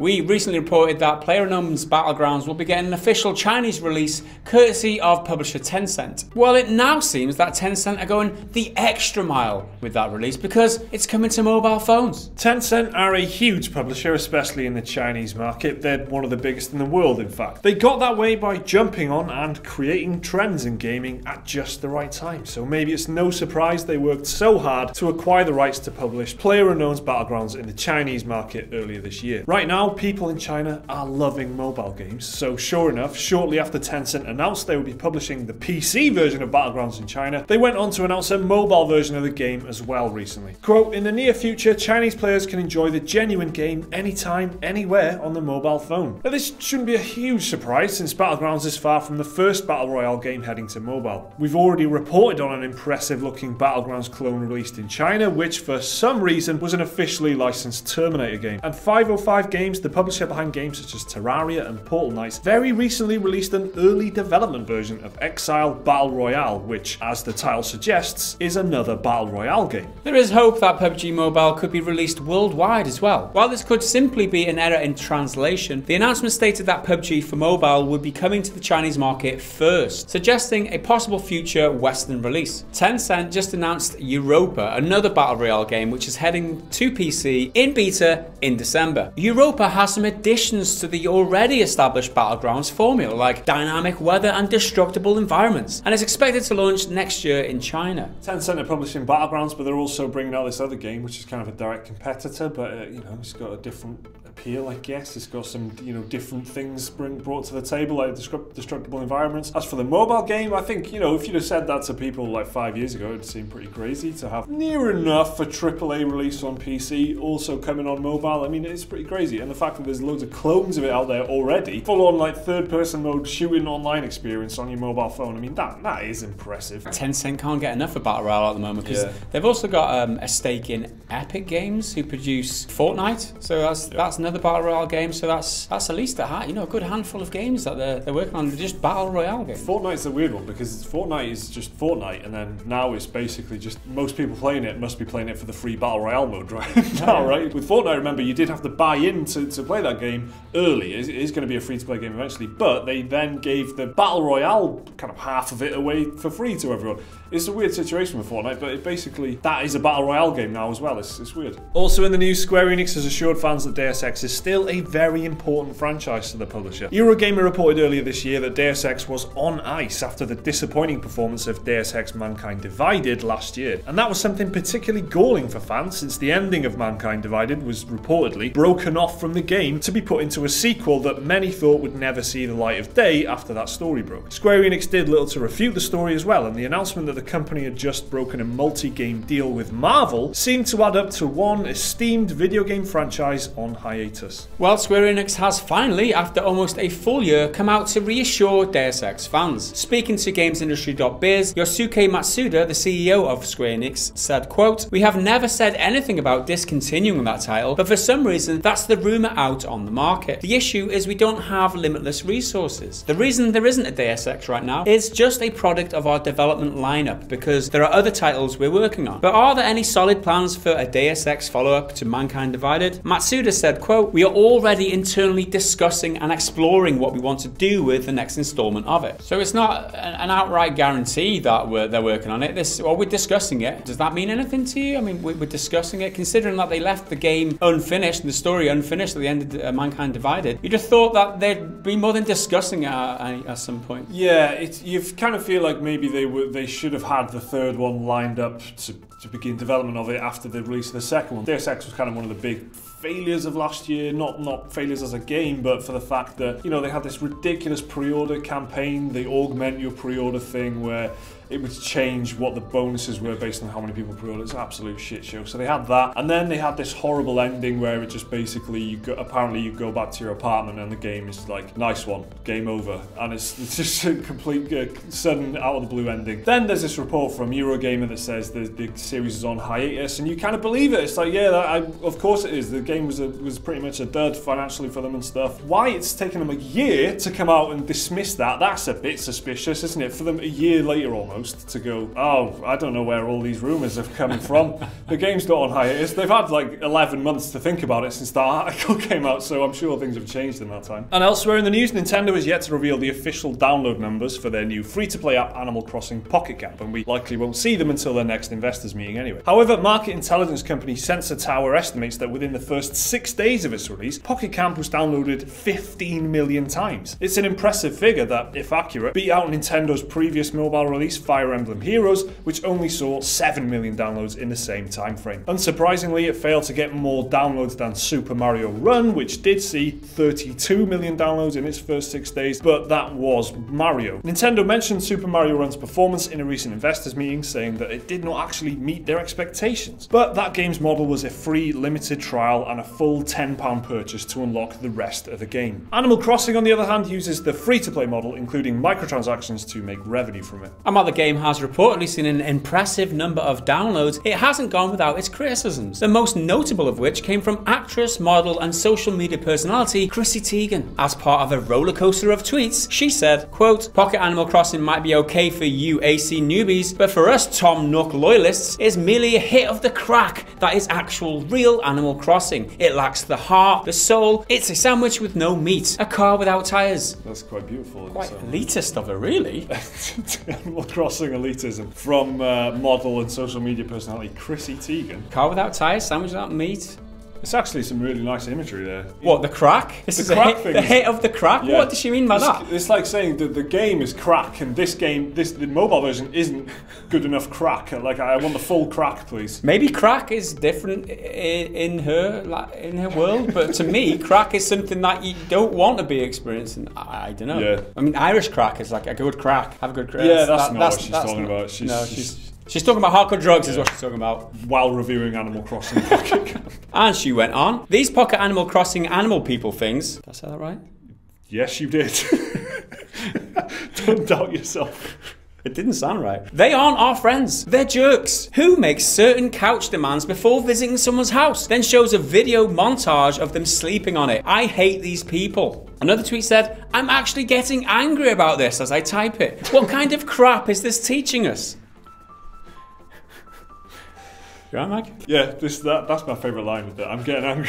We recently reported that PlayerUnknown's Battlegrounds will be getting an official Chinese release courtesy of publisher Tencent. Well, it now seems that Tencent are going the extra mile with that release because it's coming to mobile phones. Tencent are a huge publisher, especially in the Chinese market. They're one of the biggest in the world, in fact. They got that way by jumping on and creating trends in gaming at just the right time. So maybe it's no surprise they worked so hard to acquire the rights to publish PlayerUnknown's Battlegrounds in the Chinese market earlier this year. Right now, people in China are loving mobile games, so sure enough, shortly after Tencent announced they would be publishing the PC version of Battlegrounds in China, they went on to announce a mobile version of the game as well recently. Quote, in the near future, Chinese players can enjoy the genuine game anytime, anywhere on the mobile phone. Now, this shouldn't be a huge surprise since Battlegrounds is far from the first Battle Royale game heading to mobile. We've already reported on an impressive looking Battlegrounds clone released in China, which for some reason was an officially licensed Terminator game. And 505 Games, the publisher behind games such as Terraria and Portal Knights, very recently released an early development version of Exile Battle Royale, which, as the title suggests, is another Battle Royale game. There is hope that PUBG Mobile could be released worldwide as well. While this could simply be an error in translation, the announcement stated that PUBG for mobile would be coming to the Chinese market first, suggesting a possible future Western release. Tencent just announced Europa, another Battle Royale game which is heading to PC in beta in December. Europa has some additions to the already established Battlegrounds formula, like dynamic weather and destructible environments, and is expected to launch next year in China. Tencent are publishing Battlegrounds, but they're also bringing out this other game, which is kind of a direct competitor, but you know, it's got a different appeal, I guess. It's got some, you know, different things brought to the table, like destructible environments. As for the mobile game, I think, you know, if you'd have said that to people like 5 years ago, it'd seem pretty crazy to have near enough a AAA release on PC also coming on mobile. I mean, it's pretty crazy, and the fact that there's loads of clones of it out there already, full-on like third-person mode shooting online experience on your mobile phone. I mean, that is impressive. Tencent can't get enough of Battle Royale at the moment because they've also got a stake in Epic Games, who produce Fortnite. So that's another Battle Royale game. So that's at least a good handful of games that they're working on, just Battle Royale games. Fortnite's a weird one because Fortnite is just Fortnite, and then now it's basically just most people playing it must be playing it for the free Battle Royale mode right now, right? With Fortnite, remember, you did have to buy in to play that game early. It is going to be a free-to-play game eventually, but they then gave the Battle Royale kind of half of it away for free to everyone. It's a weird situation with Fortnite, but basically that is a Battle Royale game now as well. It's weird. Also in the news, Square Enix has assured fans that Deus Ex is still a very important franchise to the publisher. Eurogamer reported earlier this year that Deus Ex was on ice after the disappointing performance of Deus Ex Mankind Divided last year. And that was something particularly galling for fans, since the ending of Mankind Divided was reportedly broken off from the game to be put into a sequel that many thought would never see the light of day after that story broke. Square Enix did little to refute the story as well, and the announcement that the company had just broken a multi-game deal with Marvel seemed to add up to one esteemed video game franchise on hiatus. Well, Square Enix has finally, after almost a full year, come out to reassure Deus Ex fans. Speaking to GamesIndustry.biz, Yosuke Matsuda, the CEO of Square Enix, said, quote, "We have never said anything about discontinuing that title, but for some reason that's the rumour out on the market. The issue is we don't have limitless resources. The reason there isn't a Deus Ex right now is just a product of our development lineup, because there are other titles we're working on. But are there any solid plans for a Deus Ex follow-up to Mankind Divided?" Matsuda said, quote, "We are already internally discussing and exploring what we want to do with the next installment of it." So it's not an outright guarantee that they're working on it. We're discussing it. Does that mean anything to you? I mean, we're discussing it, considering that they left the game unfinished and the story unfinished at the end of Mankind Divided. You'd have thought that they'd be more than discussing it at some point. Yeah, you kind of feel like maybe they should have had the third one lined up to begin development of it after the release of the second one. Deus Ex was kind of one of the big failures of last year, not failures as a game, but for the fact that, you know, they had this ridiculous pre-order campaign, the augment your pre-order thing, where it would change what the bonuses were based on how many people pre-ordered. It's an absolute shit show. So they had that, and then they had this horrible ending where it just basically apparently you go back to your apartment and the game is like, nice one, game over, and it's just a complete sudden out of the blue ending. Then there's this report from Eurogamer that says the series is on hiatus, and you kind of believe it. It's like, yeah, of course it is. The game was pretty much a dud financially for them and stuff. Why it's taken them a year to come out and dismiss that? That's a bit suspicious, isn't it? For them a year later almost almost to go, oh, I don't know where all these rumours have come from. The game's not on hiatus. They've had like 11 months to think about it since that article came out, so I'm sure things have changed in that time. And elsewhere in the news, Nintendo is yet to reveal the official download numbers for their new free-to-play app Animal Crossing Pocket Camp, and we likely won't see them until their next investors meeting anyway. However, market intelligence company Sensor Tower estimates that within the first 6 days of its release, Pocket Camp was downloaded 15 million times. It's an impressive figure that, if accurate, beat out Nintendo's previous mobile release, Fire Emblem Heroes, which only saw 7 million downloads in the same time frame. Unsurprisingly, it failed to get more downloads than Super Mario Run, which did see 32 million downloads in its first 6 days, but that was Mario. Nintendo mentioned Super Mario Run's performance in a recent investors meeting, saying that it did not actually meet their expectations. But that game's model was a free limited trial and a full £10 purchase to unlock the rest of the game. Animal Crossing, on the other hand, uses the free-to-play model, including microtransactions, to make revenue from it. And while the game has reportedly seen an impressive number of downloads, it hasn't gone without its criticisms, the most notable of which came from actress, model and social media personality Chrissy Teigen. As part of a rollercoaster of tweets, she said, quote, "Pocket Animal Crossing might be okay for you AC newbies, but for us Tom Nook loyalists, it's merely a hit of the crack that is actual real Animal Crossing. It lacks the heart, the soul, it's a sandwich with no meat, a car without tyres." That's quite beautiful. Quite elitist of her, really. Animal Crossing elitism from model and social media personality Chrissy Teigen. Car without tyres, sandwich without meat. It's actually some really nice imagery there. What, the crack? This is the hit of the crack? Yeah. What does she mean by that? It's like saying that the game is crack and the mobile version isn't good enough crack. Like, I want the full crack, please. Maybe crack is different in her world, but to me, crack is something that you don't want to be experiencing. I don't know. Yeah. I mean, Irish crack is like a good crack. Have a good crack. Yeah, that's not what she's talking about. She's talking about hardcore drugs, is what she's talking about. While reviewing Animal Crossing Pocket Camp. And she went on, "These Pocket Animal Crossing animal people things." Did I say that right? Yes, you did. Don't doubt yourself. It didn't sound right. "They aren't our friends. They're jerks. Who makes certain couch demands before visiting someone's house, then shows a video montage of them sleeping on it. I hate these people." Another tweet said, "I'm actually getting angry about this as I type it. What kind of crap is this teaching us?" You all right, Mike? Yeah, that's my favourite line with that. I'm getting angry.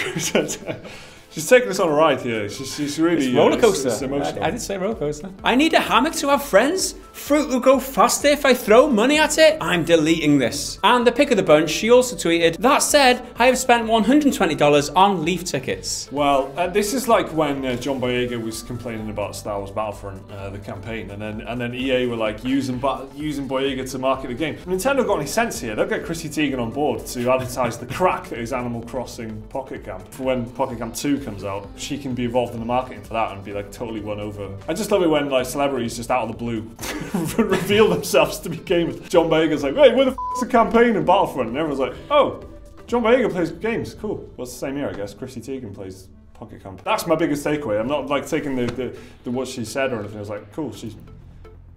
She's taking us on a ride here. She's really... It's roller coaster. It's emotional. I did say roller coaster. "I need a hammock to have friends. Fruit will go faster if I throw money at it. I'm deleting this." And the pick of the bunch, she also tweeted, "That said, I have spent $120 on Leaf tickets." Well, this is like when John Boyega was complaining about Star Wars Battlefront, the campaign, and then EA were like using Boyega to market the game. Nintendo got any sense here? They'll get Chrissy Teigen on board to advertise the crack that is Animal Crossing Pocket Camp. For when Pocket Camp 2 comes out, she can be involved in the marketing for that and be like totally won over. I just love it when like celebrities just out of the blue reveal themselves to be gamers. John Boyega's like, "Hey, where the f***'s the campaign in Battlefront?" And everyone's like, "Oh, John Boyega plays games, cool." Well, it's the same year, I guess. Chrissy Teigen plays Pocket Camp. That's my biggest takeaway. I'm not like taking the what she said or anything. I was like, cool, she's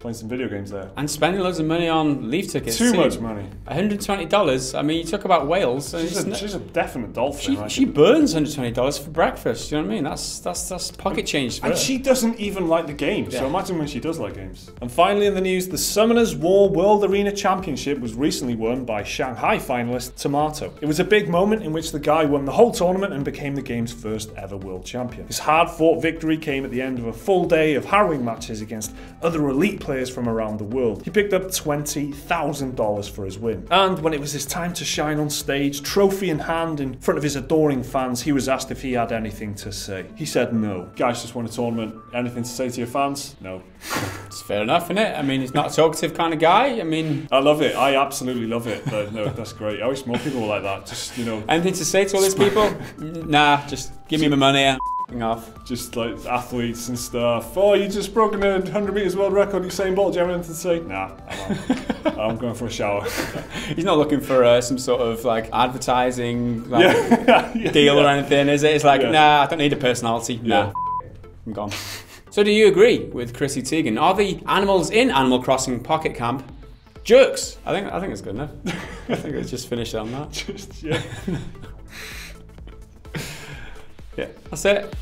playing some video games there. And spending loads of money on Leaf tickets. Too much money. $120. I mean, you talk about whales. She's a definite dolphin. She burns $120 for breakfast. You know what I mean? That's pocket change for her. And she doesn't even like the game. Yeah. So imagine when she does like games. And finally in the news, the Summoners War World Arena Championship was recently won by Shanghai finalist Tomato. It was a big moment in which the guy won the whole tournament and became the game's first ever world champion. His hard-fought victory came at the end of a full day of harrowing matches against other elite players from around the world. He picked up $20,000 for his win. And when it was his time to shine on stage, trophy in hand in front of his adoring fans, he was asked if he had anything to say. He said no. Guys just won a tournament. Anything to say to your fans? No. It's fair enough, isn't it? I mean, he's not a talkative kind of guy. I mean... I love it. I absolutely love it. No, that's great. I wish more people were like that. Just, you know... Anything to say to all these people? Nah, just give me my money and off. Just like athletes and stuff. "Oh, you just broken a 100 metres world record, Usain Bolt, do you have anything to say?" Nah, I'm going for a shower. He's not looking for some sort of like advertising deal or anything, is it? It's like, nah, I don't need a personality. Nah, I'm gone. So do you agree with Chrissy Teigen? Are the animals in Animal Crossing Pocket Camp jerks? I think it's good enough. I think let's just finish on that. Yeah, that's it.